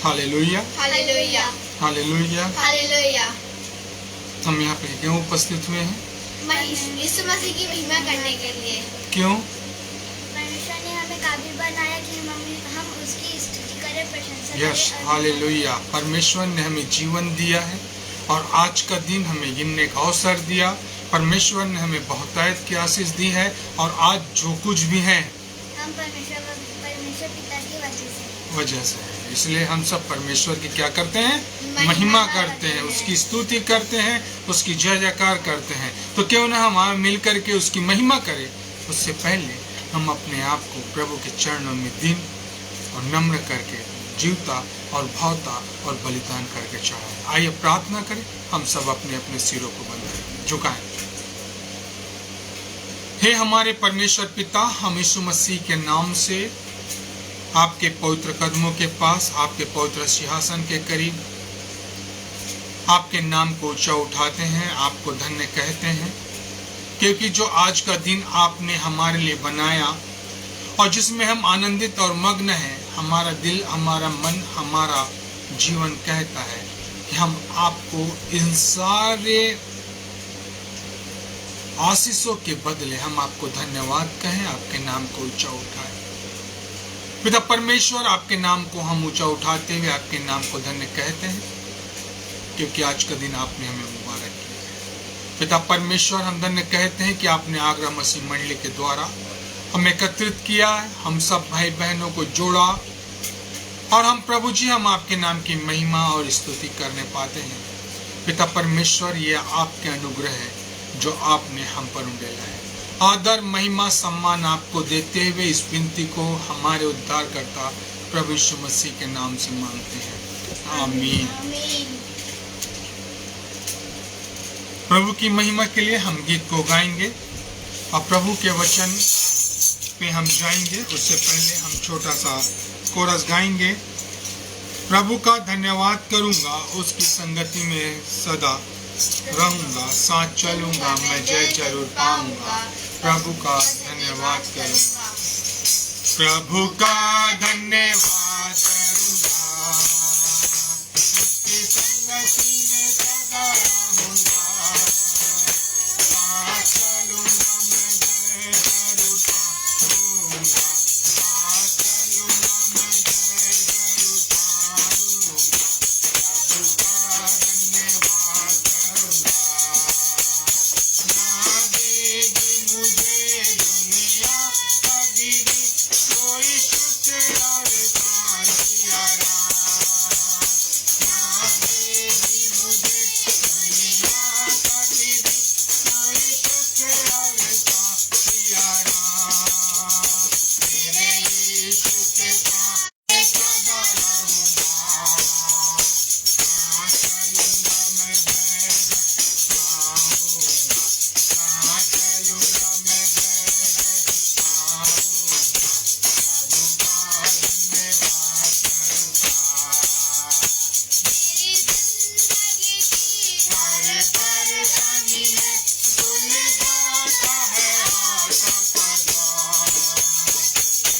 Hallelujah, hallelujah, hallelujah. Hallelujah. हम यहाँ पे क्यों उपस्थित हुए हैं? यीशु मसीह की महिमा करने के लिए। क्यों? परमेश्वर ने हमें काबिल बनाया कि हम उसकी स्तुति करें, प्रशंसा यस, करें। हालेलुया। परमेश्वर ने हमें जीवन दिया है और आज का दिन हमें गिनने का अवसर दिया। परमेश्वर ने हमें बहुतायत की आशीष दी है और आज जो कुछ भी है हम परमेश्वर पिता की वजह से है। इसलिए हम सब परमेश्वर की क्या करते हैं? महिमा करते हैं, उसकी स्तुति करते हैं, उसकी जय जयकार करते हैं। तो क्यों ना हम मिल करके उसकी महिमा करें। उससे पहले हम अपने आप को प्रभु के चरणों में दिन और नम्र करके जीवता और भावता और बलिदान करके चढ़ाएं। आइए प्रार्थना करें। हम सब अपने अपने सिरों को बंद झुकाएं। हे हमारे परमेश्वर पिता, हम यीशु मसीह के नाम से आपके पवित्र कदमों के पास, आपके पवित्र सिंहासन के करीब आपके नाम को ऊंचा उठाते हैं, आपको धन्य कहते हैं, क्योंकि जो आज का दिन आपने हमारे लिए बनाया और जिसमें हम आनंदित और मग्न हैं, हमारा दिल, हमारा मन, हमारा जीवन कहता है कि हम आपको इन सारे आशीषों के बदले हम आपको धन्यवाद कहें, आपके नाम को ऊंचा उठाएं। पिता परमेश्वर, आपके नाम को हम ऊंचा उठाते हुए आपके नाम को धन्य कहते हैं, क्योंकि आज का दिन आपने हमें मुबारक किया। पिता परमेश्वर, हम धन्य कहते हैं कि आपने आगरा मसीह मंडली के द्वारा हमें एकत्रित किया, हम सब भाई बहनों को जोड़ा और हम प्रभु जी हम आपके नाम की महिमा और स्तुति करने पाते हैं। पिता परमेश्वर, ये आपके अनुग्रह है जो आपने हम पर उंडेला है। आदर, महिमा, सम्मान आपको देते हुए इस विनती को हमारे उद्धारकर्ता प्रभु यीशु मसीह के नाम से मांगते हैं, आमीन। प्रभु की महिमा के लिए हम गीत को गाएंगे और प्रभु के वचन पे हम जाएंगे। उससे पहले हम छोटा सा कोरस गाएंगे। प्रभु का धन्यवाद करूंगा, उसकी संगति में सदा रहूंगा, साथ चलूंगा, मैं जय जरूर पाऊंगा। प्रभु का धन्यवाद करूंगा, प्रभु का धन्यवाद करूंगा, उसकी संगति में सदा रहूंगा, साथ चलूंगा, मैं जय जरूर पाऊंगा, साथ चलूंगा, मैं जय जरूर पाऊंगा। प्रभु का धन्यवाद करूंगा, ना देगी मुझे दुनिया कभी भी कोई सुख और शांति आराम, ना देगी मुझे दुनिया कभी भी कोई सुख और शांति आराम। मेरे यीशु के पास सदा रहूंगा, साथ चलूंगा, मैं जय जय पाऊंगा, साथ चलूंगा, मैं जय जय पाऊंगा। प्रभु का धन्यवाद करूंगा, मेरी जिंदगी की हर परेशानी में खुल जाता है आशा का द्वार।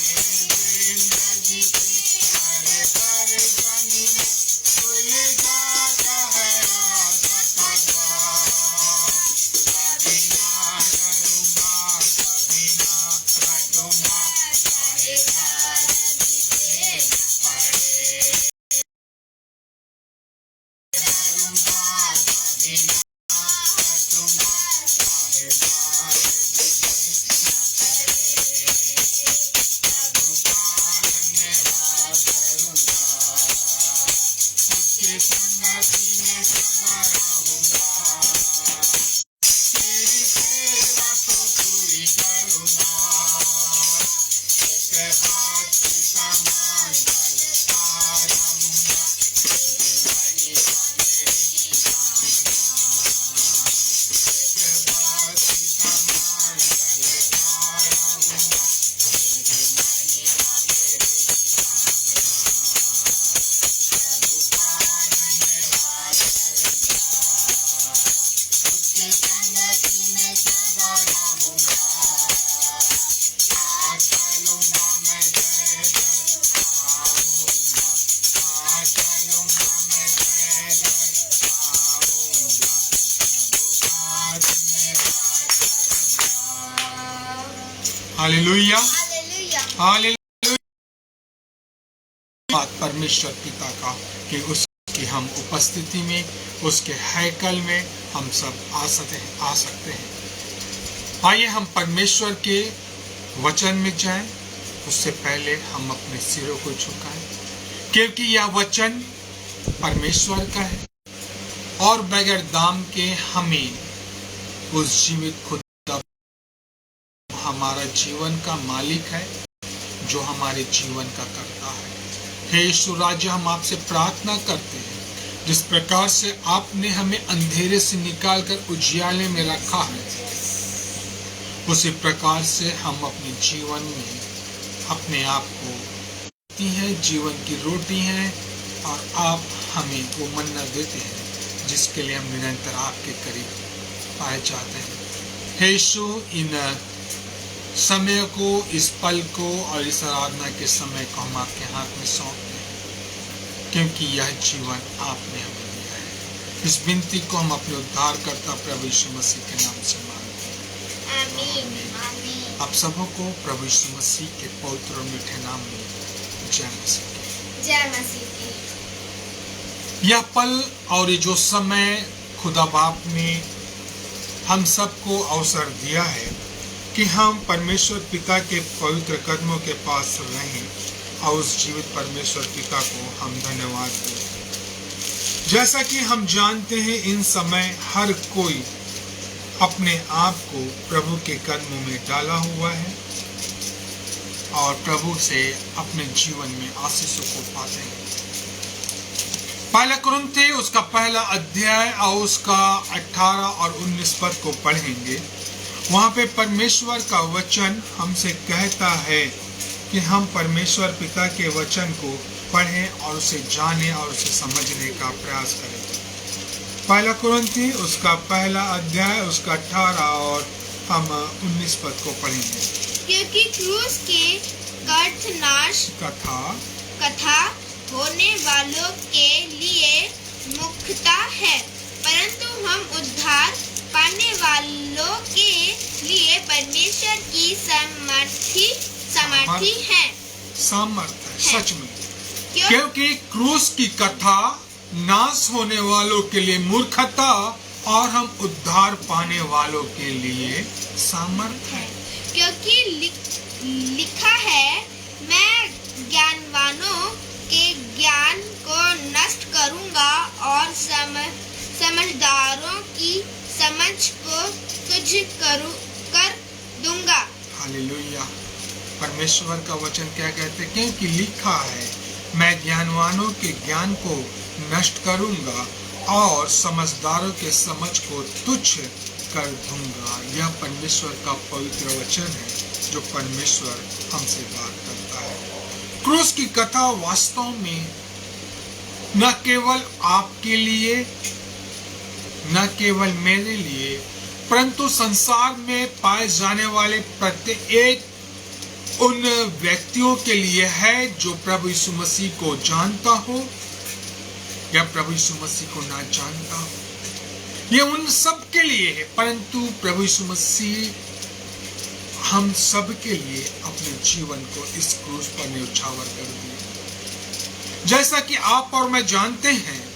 मेरी जिंदगी की हर परेशानी में खुल जाता है आशा का द्वार। कभी ना डरूंगा, कभी ना हटूंगा, चाहे सारी देर पड़े। डरूंगा, कभी ना हटूंगा, चाहे सारी देर पड़े। प्रभु का धन्यवाद करूंगा, उसकी संगति में सदा रहूंगा, तेरी सेवा को पूरी करूंगा, उसके हाथ की समान चलता रहूंगा, तेरी महिमा मेरी सामना, उसके हाथ की समान चलता रहूंगा, तेरी महिमा मेरी सामना। प्रभु का धन्यवाद करूंगा, उसकी हालेलुया, हालेलुया। हालेलुया। परमेश्वर पिता का कि उसकी हम उपस्थिति में, उसके हैकल में हम सब आ सकते हैं। आइए हम परमेश्वर के वचन में जाएं। उससे पहले हम अपने सिरों को झुकाएं, क्योंकि यह वचन परमेश्वर का है और बगैर दाम के हमें उस जीवित खुदा हमारा जीवन का मालिक है, जो हमारे जीवन का करता है। हे यीशु राजा, हम आपसे प्रार्थना करते हैं, जिस प्रकार से आपने हमें अंधेरे से निकालकर उजियाले में रखा है, उसी प्रकार से हम अपने जीवन में अपने आप को जीवन की रोटी है, और आप हमें वो मन्ना देते हैं जिसके लिए हम निरंतर आपके करीब पाए जाते हैं। हे यीशु, इन समय को, इस पल को और इस आराधना के समय को हम आपके हाथ में सौंपते हैं, क्योंकि यह जीवन आपने हमें दिया है। इस विनती को हम अपने उद्धारकर्ता प्रभु यीशु मसीह के नाम से मांगते हैं, आमीन, आमीन। आप सबों को प्रभु यीशु मसीह के पवित्र और मीठे नाम में जय मसीह की। जय मसीह की। यह पल और ये जो समय खुदा बाप ने हम सबको अवसर दिया है कि हम परमेश्वर पिता के पवित्र कदमों के पास रहें और उस जीवित परमेश्वर पिता को हम धन्यवाद दें। जैसा कि हम जानते हैं, इन समय हर कोई अपने आप को प्रभु के कदमों में डाला हुआ है और प्रभु से अपने जीवन में आशीषों को पाते हैं। पहला कुरिन्थी उसका पहला अध्याय और उसका 18 और 19 पद को पढ़ेंगे। वहां पे परमेश्वर का वचन हमसे कहता है कि हम परमेश्वर पिता के वचन को पढ़ें और उसे जानें और उसे समझने का प्रयास करें। पहला कुरिन्थी उसका पहला अध्याय उसका 18 और हम 19 पद को पढ़ेंगे। क्योंकि क्रूस के कर्थनाश कथा होने वालों के लिए मुख्यता है, परंतु हम उद्धार पाने वालों के लिए परमेश्वर की समर्थी है। सच में, क्योंकि क्रूस की कथा नाश होने वालों के लिए मूर्खता और हम उद्धार पाने वालों के लिए सामर्थ है। क्योंकि लिखा है, मैं ज्ञानवानों के ज्ञान को नष्ट करूंगा और समझदारों की समझ को तुझ कर दूंगा। हालेलुया। परमेश्वर का वचन क्या कहते हैं? क्योंकि लिखा है, मैं ज्ञानवानों के ज्ञान को नष्ट करूंगा और समझदारों के समझ को तुच्छ कर दूंगा। यह परमेश्वर का पवित्र वचन है जो परमेश्वर हमसे बात करता है। क्रूस की कथा वास्तव में न केवल आपके लिए, न केवल मेरे लिए, परंतु संसार में पाए जाने वाले प्रत्येक उन व्यक्तियों के लिए है जो प्रभु यीशु मसीह को जानता हो या प्रभु यीशु मसीह को ना जानता हो। ये उन सब के लिए है, परंतु प्रभु यीशु मसीह हम सब के लिए अपने जीवन को इस क्रूस पर न्यौछावर कर दिया। जैसा कि आप और मैं जानते हैं,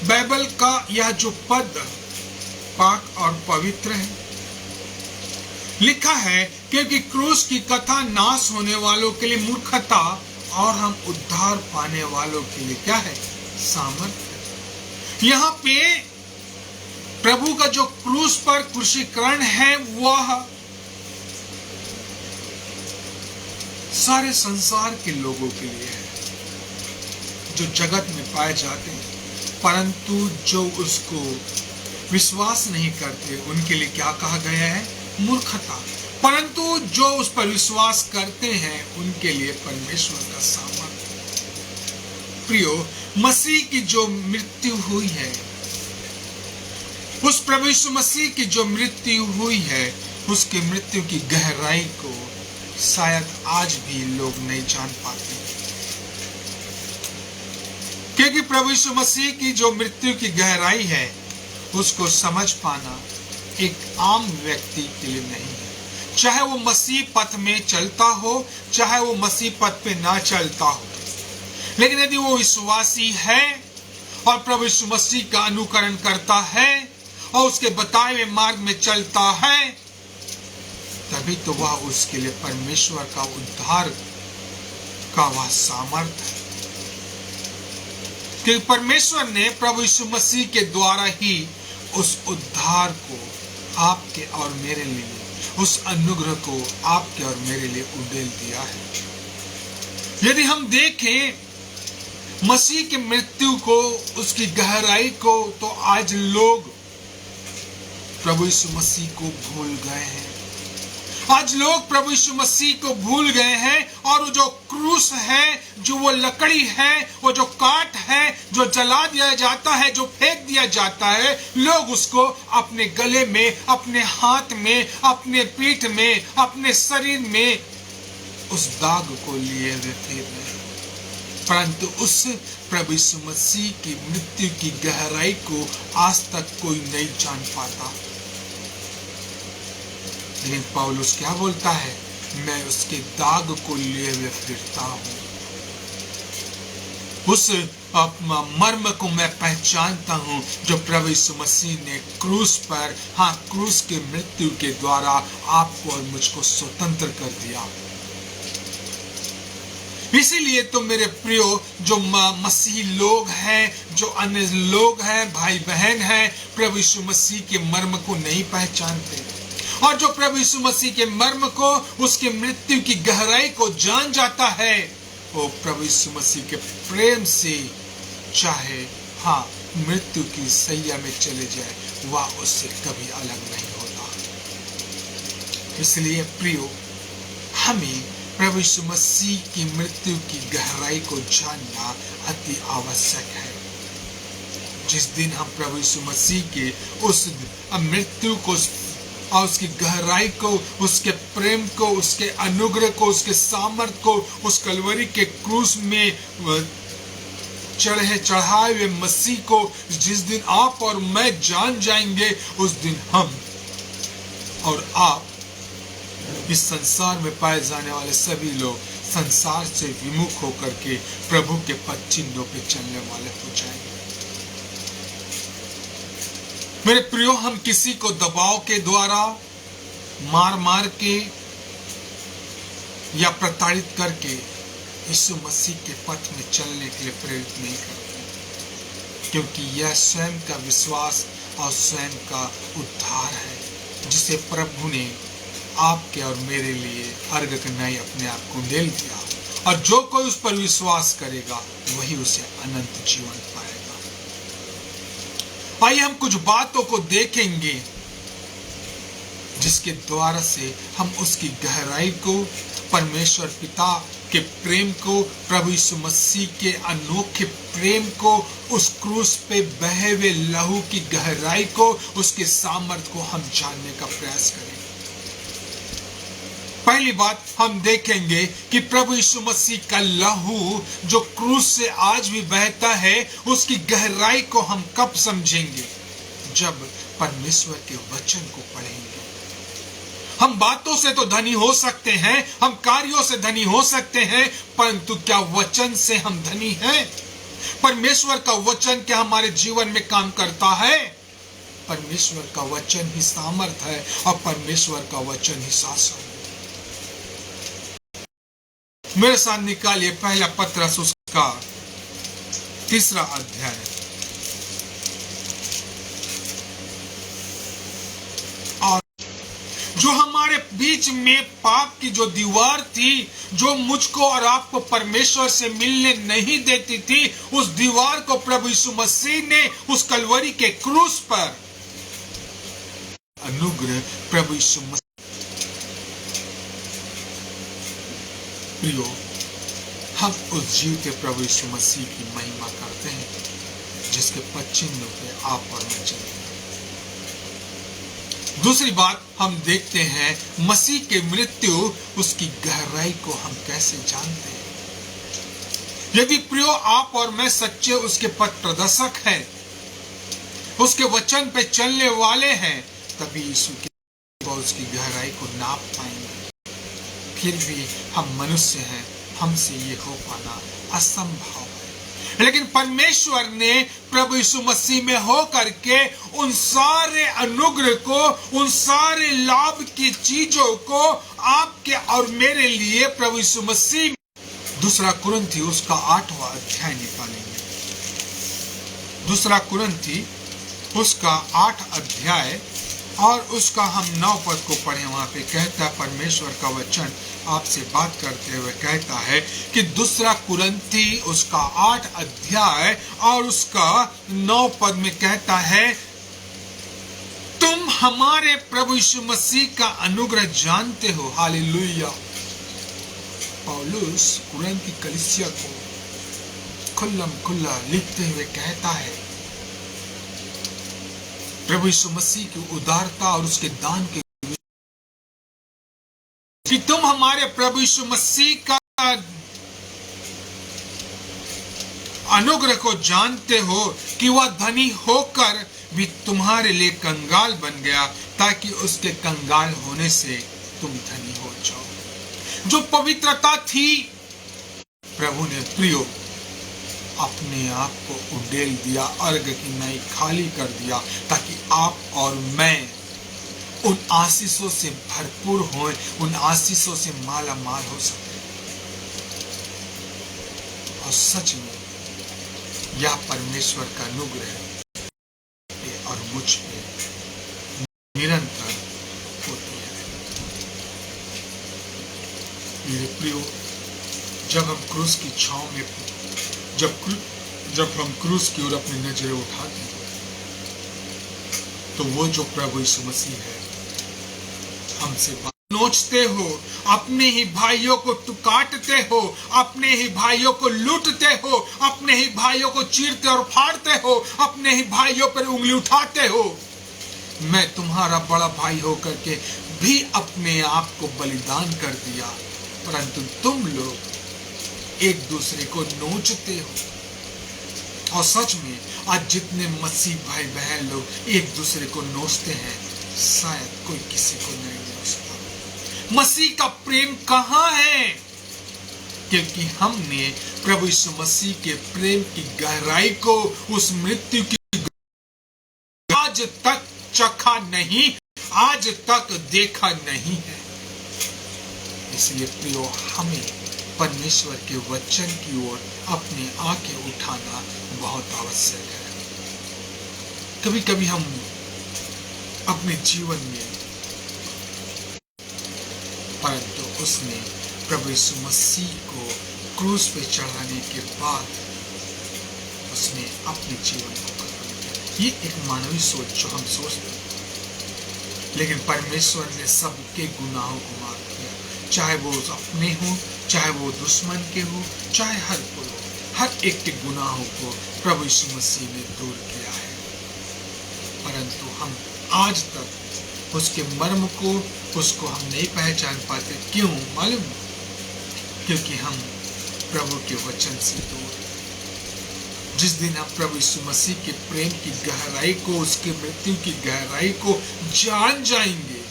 बाइबल का यह जो पद पाक और पवित्र है, लिखा है क्योंकि क्रूस की कथा नाश होने वालों के लिए मूर्खता और हम उद्धार पाने वालों के लिए क्या है? सामर्थ। यहाँ पे प्रभु का जो क्रूस पर क्रूसीकरण है, वह सारे संसार के लोगों के लिए है जो जगत में पाए जाते हैं, परंतु जो उसको विश्वास नहीं करते उनके लिए क्या कहा गया है? मूर्खता। परंतु जो उस पर विश्वास करते हैं उनके लिए परमेश्वर का सामर्थ्य। प्रियो, मसीह की जो मृत्यु हुई है, उस प्रभु यीशु मसीह की जो मृत्यु हुई है, उसकी मृत्यु की गहराई को शायद आज भी लोग नहीं जान पाते, क्योंकि प्रभु यीशु मसीह की जो मृत्यु की गहराई है उसको समझ पाना एक आम व्यक्ति के लिए नहीं है। चाहे वो मसीह पथ में चलता हो, चाहे वो मसीह पथ पे ना चलता हो, लेकिन यदि वो विश्वासी है और प्रभु यीशु मसीह का अनुकरण करता है और उसके बताए हुए मार्ग में चलता है, तभी तो वह उसके लिए परमेश्वर का उद्धार का वह सामर्थ है। क्योंकि परमेश्वर ने प्रभु यीशु मसीह के द्वारा ही उस उद्धार को आपके और मेरे लिए, उस अनुग्रह को आपके और मेरे लिए उड़ेल दिया है। यदि हम देखें मसीह की मृत्यु को, उसकी गहराई को, तो आज लोग प्रभु यीशु मसीह को भूल गए हैं। आज लोग प्रभु यीशु मसीह को भूल गए हैं और वो जो क्रूस है, जो वो लकड़ी है, वो जो काट है, जो जला दिया जाता है, जो फेंक दिया जाता है, लोग उसको अपने गले में, अपने हाथ में, अपने पीठ में, अपने शरीर में उस दाग को लिए हुए फिर रहे हैं। परंतु उस प्रभु यीशु मसीह की मृत्यु की गहराई को आज तक कोई नहीं जान पाता। लेकिन पौलुस क्या बोलता है? मैं उसके दाग को लिए हुए फिरता हूं, उस मर्म को मैं पहचानता हूं जो प्रभु यीशु मसीह ने क्रूस पर, हाँ, क्रूस के मृत्यु के द्वारा आपको और मुझको स्वतंत्र कर दिया। इसीलिए तो मेरे प्रियो, जो मसीही लोग हैं, जो अन्य लोग हैं, भाई बहन हैं, प्रभु यीशु मसीह के मर्म को नहीं पहचानते, और जो प्रभु यीशु मसीह के मर्म को, उसके मृत्यु की गहराई को जान जाता है, वो प्रभु यीशु मसीह के प्रेम से चाहे, हाँ, मृत्यु की सैया में चले जाए, वह उससे कभी अलग नहीं होता। इसलिए प्रियो, हमें प्रभु यीशु मसीह की मृत्यु की गहराई को जानना अति आवश्यक है। जिस दिन हम प्रभु यीशु मसीह के उस मृत्यु को और उसकी गहराई को, उसके प्रेम को, उसके अनुग्रह को, उसके सामर्थ को, उस कलवरी के क्रूस में चढ़ाए हुए मसीह को जिस दिन आप और मैं जान जाएंगे, उस दिन हम और आप, इस संसार में पाए जाने वाले सभी लोग संसार से विमुख होकर के प्रभु के पद चिन्हों पे चलने वाले हो जाएंगे। मेरे प्रियो, हम किसी को दबाव के द्वारा, मार के या प्रताड़ित करके यीशु मसीह के पथ में चलने के लिए प्रेरित नहीं करते, क्योंकि यह स्वयं का विश्वास और स्वयं का उद्धार है जिसे प्रभु ने आपके और मेरे लिए अर्घ करनाई अपने आप को दे दिया, और जो कोई उस पर विश्वास करेगा वही उसे अनंत जीवन पाएगा। आइए हम कुछ बातों को देखेंगे जिसके द्वारा से हम उसकी गहराई को, परमेश्वर पिता के प्रेम को, प्रभु यीशु मसीह के अनोखे प्रेम को, उस क्रूस पे बहे हुए लहू की गहराई को, उसके सामर्थ्य को हम जानने का प्रयास करेंगे। पहली बात हम देखेंगे कि प्रभु यीशु मसीह का लहू जो क्रूस से आज भी बहता है, उसकी गहराई को हम कब समझेंगे? जब परमेश्वर के वचन को पढ़ेंगे। हम बातों से तो धनी हो सकते हैं, हम कार्यों से धनी हो सकते हैं, परंतु क्या वचन से हम धनी हैं? परमेश्वर का वचन क्या हमारे जीवन में काम करता है? परमेश्वर का वचन ही सामर्थ है और परमेश्वर का वचन ही शासन है। मेरे साथ निकालिए पहला पत्रस उसका 3 अध्याय। और जो हमारे बीच में पाप की जो दीवार थी, जो मुझको और आपको परमेश्वर से मिलने नहीं देती थी, उस दीवार को प्रभु यीशु मसीह ने उस कलवरी के क्रूस पर अनुग्रह प्रभु यीशु मसीह। प्रियो, हम उस जीवते प्रभु यीशु मसीह की महिमा करते हैं जिसके पद चिन्ह पे आप और मैं चलते हैं। दूसरी बात हम देखते हैं, मसीह की मृत्यु, उसकी गहराई को हम कैसे जानते हैं। यदि प्रियो आप और मैं सच्चे उसके पथ प्रदर्शक हैं, उसके वचन पे चलने वाले हैं, तभी यीशु की और उसकी गहराई को नाप पाएंगे। फिर भी हम मनुष्य हैं, हमसे ये हो पाना असंभव है। लेकिन परमेश्वर ने प्रभु यीशु मसीह में हो करके उन सारे अनुग्रह को, उन सारे लाभ की चीजों को आपके और मेरे लिए प्रभु यीशु मसीह, दूसरा कुरिन्थी उसका 8वां अध्याय निकालेंगे। दूसरा कुरिन्थी उसका 8 अध्याय और उसका हम 9 पद को पढ़े। वहां पे कहता है, परमेश्वर का वचन आपसे बात करते हुए कहता है कि दूसरा कुरिन्थी उसका 8 अध्याय और उसका 9 पद में कहता है, तुम हमारे प्रभु यीशु मसीह का अनुग्रह जानते हो। हालेलुया। पौलुस कुरिन्थी कलीसिया को खुल्लम खुल्ला लिखते हुए कहता है, प्रभु यीशु मसीह की उदारता और उसके दान के कि तुम हमारे प्रभु यीशु मसीह का अनुग्रह को जानते हो कि वह धनी होकर भी तुम्हारे लिए कंगाल बन गया, ताकि उसके कंगाल होने से तुम धनी हो जाओ। जो पवित्रता थी, प्रभु ने प्रियो अपने आप को उडेल दिया, अर्घ की नई खाली कर दिया, ताकि आप और मैं उन आशीषों से भरपूर हों, उन आशीषों से माला माल हो सके। और सच में यह परमेश्वर का अनुग्रह और मुझ पे निरंतर होती है। मेरे प्रियो, जब हम क्रूस की छांव में, जब हम क्रूस की ओर अपनी नजरें उठाते हैं, तो वो जो प्रभु यीशु मसीह है हमसे नोचते हो, अपने ही भाइयों को काटते हो, अपने ही भाइयों को लूटते हो, अपने ही भाइयों को चीरते और फाड़ते हो, अपने ही भाइयों पर उंगली उठाते हो। मैं तुम्हारा बड़ा भाई होकर के भी अपने आप को बलिदान कर दिया, परंतु तुम लोग एक दूसरे को नोचते हो। और सच में आज जितने मसीह भाई बहन लोग एक दूसरे को नोचते हैं, शायद कोई किसी को नहीं नोचता। मसीह का प्रेम कहाँ है? क्योंकि हमने प्रभु यीशु मसीह के प्रेम की गहराई को, उस मृत्यु की आज तक चखा नहीं, आज तक देखा नहीं है। इसलिए प्रियो, हमें परमेश्वर के वचन की ओर अपनी आंखें उठाना बहुत आवश्यक है। कभी कभी हम अपने जीवन में, परंतु उसने प्रभु यीशु मसीह को क्रूस पे चढ़ाने के बाद उसने अपने जीवन को खत्म किया। ये एक मानवीय सोच जो हम सोचते हैं, लेकिन परमेश्वर ने सबके गुनाहों को माफ किया, चाहे वो अपने हो, चाहे वो दुश्मन के हो, चाहे हर कोई हो, हर एक के गुनाहों को प्रभु यीशु मसीह ने दूर किया है। परंतु हम आज तक उसके मर्म को, उसको हम नहीं पहचान पाते। क्यों? मालूम? क्योंकि हम प्रभु के वचन से दूर। जिस दिन हम प्रभु यीशु मसीह के प्रेम की गहराई को, उसके मृत्यु की गहराई को जान जाएंगे,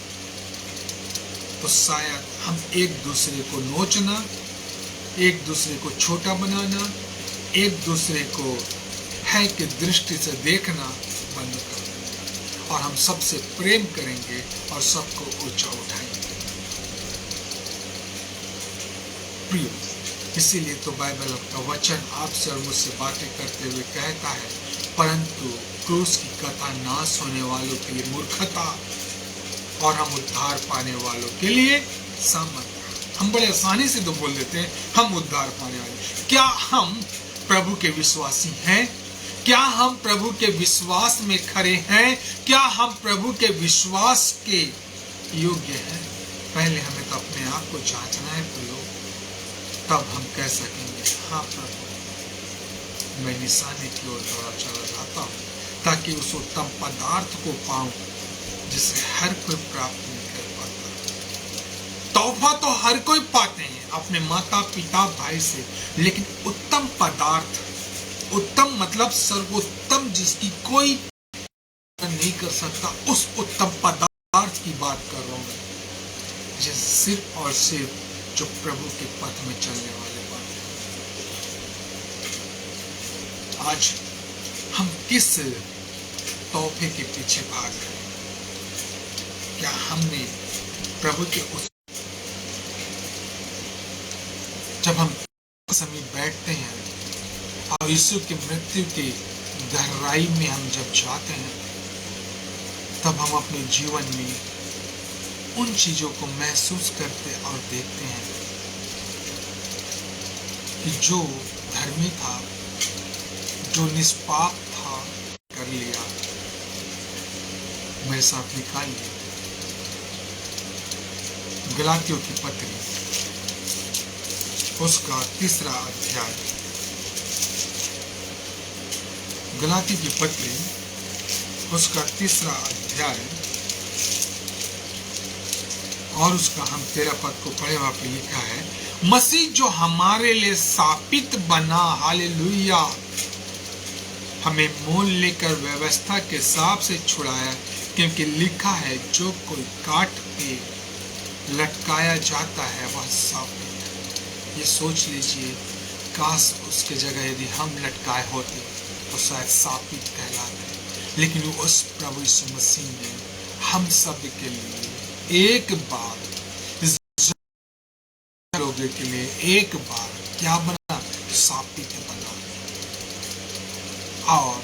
तो शायद हम एक दूसरे को नोचना, एक दूसरे को छोटा बनाना, एक दूसरे को है कि दृष्टि से देखना बंद कर देंगे और हम सबसे प्रेम करेंगे और सबको ऊंचा उठाएंगे। प्रिय, इसीलिए तो बाइबल का वचन आपसे और मुझसे बातें करते हुए कहता है, परंतु क्रूस की कथा नाश होने वालों के लिए मूर्खता और हम उद्धार पाने वालों के लिए सामर्थ्य। हम बड़े आसानी से तो बोल देते हैं हम उद्धार पाने वाले। क्या हम प्रभु के विश्वासी हैं? क्या हम प्रभु के विश्वास में खड़े हैं? क्या हम प्रभु के विश्वास के योग्य हैं? पहले हमें तो अपने आप को जांचना है प्रियो, तब हम कह सकेंगे हाँ प्रभु, मैं निशाने की ओर दौड़ा चला जाता हूँ, ताकि उस उत्तम पदार्थ को पाऊं जिसे हर कोई प्राप्त नहीं कर पाता। तौफा तो हर कोई पाते हैं अपने माता पिता भाई से, लेकिन उत्तम पदार्थ, उत्तम मतलब सर्वोत्तम, जिसकी कोई नहीं कर सकता, उस उत्तम पदार्थ की बात कर रहा हूं। सिर्फ और सिर्फ जो प्रभु के पथ में चलने वाले बने। आज हम किस तोहफे के पीछे भाग रहे हैं? क्या हमने प्रभु के उस जब हम समीप बैठते हैं और यीशु की मृत्यु की गहराई में हम जब जाते हैं, तब हम अपने जीवन में उन चीजों को महसूस करते और देखते हैं कि जो धर्मी था, जो निष्पाप था, कर लिया। मेरे साथ निकालिए गलातियों की पत्री उसका 3 अध्याय। गलाती की पत्री उसका 3 अध्याय और उसका हम 13 पद को पढ़े। वहां पे लिखा है, मसीह जो हमारे लिए सापित बना, हालेलुया, हमें मोल लेकर व्यवस्था के सांप से छुड़ाया, क्योंकि लिखा है जो कोई काट के लटकाया जाता है वह सापित है। ये सोच लीजिए, काश उसके जगह यदि हम लटकाए होते तो शायद सापित कहलाते, लेकिन उस प्रभु यीशु मसीह ने हम सब के लिए एक बार, लोगों के लिए एक बार क्या बना? सापित बना। और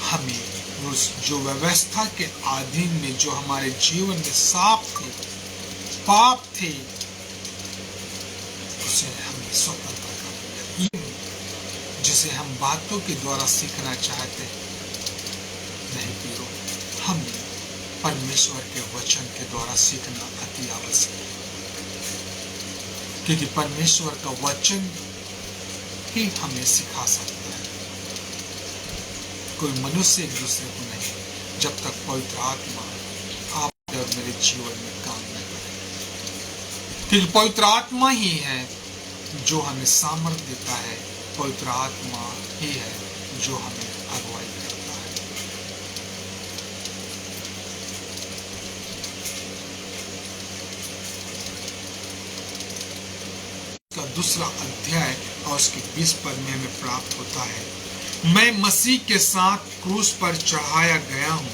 हमें उस जो व्यवस्था के अधीन में जो हमारे जीवन में साप थे, पाप थे, उसे हमें स्वतंत्र कर दिया। जिसे हम बातों के द्वारा सीखना चाहते हैं, नहीं प्रियो, हमें परमेश्वर के वचन के द्वारा सीखना अति आवश्यक है, क्योंकि परमेश्वर का वचन ही हमें सिखा सकता है। कोई मनुष्य एक दूसरे को नहीं, जब तक पवित्र आत्मा आप और मेरे जीवन में काम न करे, क्योंकि पवित्र आत्मा ही है जो हमें सामर्थ्य देता है, पवित्र आत्मा ही है जो हमें अगुवाई करता है। का 2 अध्याय और उसके 20 पद में हमें प्राप्त होता है, मैं मसीह के साथ क्रूस पर चढ़ाया गया हूं,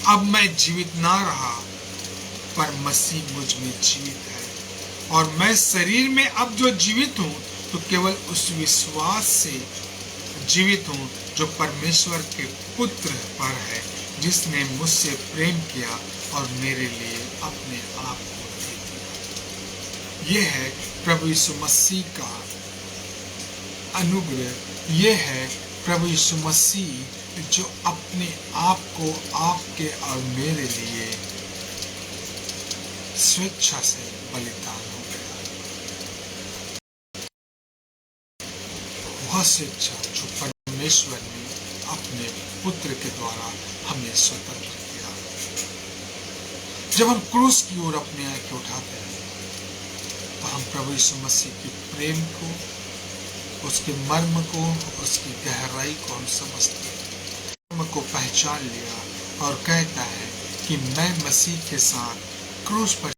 अब मैं जीवित ना रहा, पर मसीह मुझ में जीवित है, और मैं शरीर में अब जो जीवित हूं तो केवल उस विश्वास से जीवित हूं जो परमेश्वर के पुत्र पर है, जिसने मुझसे प्रेम किया और मेरे लिए अपने आप को दे दिया। यह है प्रभु यीशु मसीह का अनुग्रह, यह है प्रभु यीशु मसीह जो अपने आप को आपके और मेरे लिए स्वेच्छा से बलिदान हो गया। वह स्वेच्छा जो परमेश्वर ने अपने पुत्र के द्वारा हमें स्वतंत्र किया। जब हम क्रूस की ओर अपने आंखें उठाते हैं तो हम प्रभु यीशु मसीह के प्रेम को, उसके मर्म को, उसकी गहराई को हम समझते हैं, मर्म को पहचान लिया और कहता है कि मैं मसीह के साथ क्रूस पर